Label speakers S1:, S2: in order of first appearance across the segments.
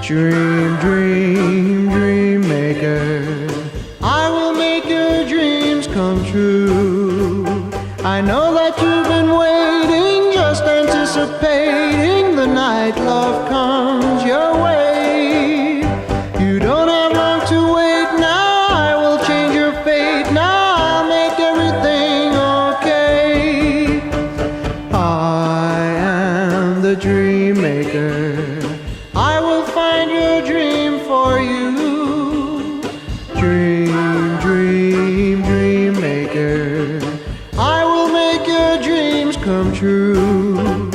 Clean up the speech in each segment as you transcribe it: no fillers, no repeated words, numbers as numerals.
S1: Dream, dream, dream maker, I will make your dreams come true. I know that you've been waiting, just anticipating the night love comes your way. You don't have long to wait now, I will change your fate now, I'll make everything okay. I am the dream maker, I will find your dream for you. Dream, dream, dream maker, I will make your dreams come true.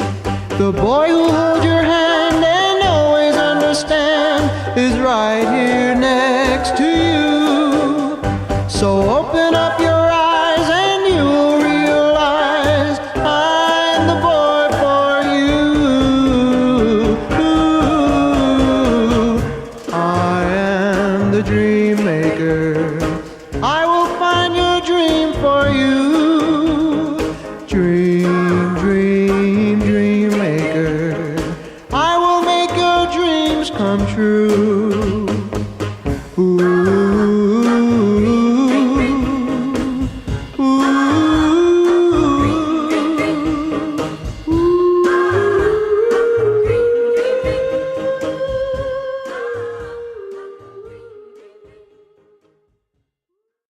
S1: The boy who'll hold your hand and always understand is right here next to you. So open up your eyes and you will realize I'm the boy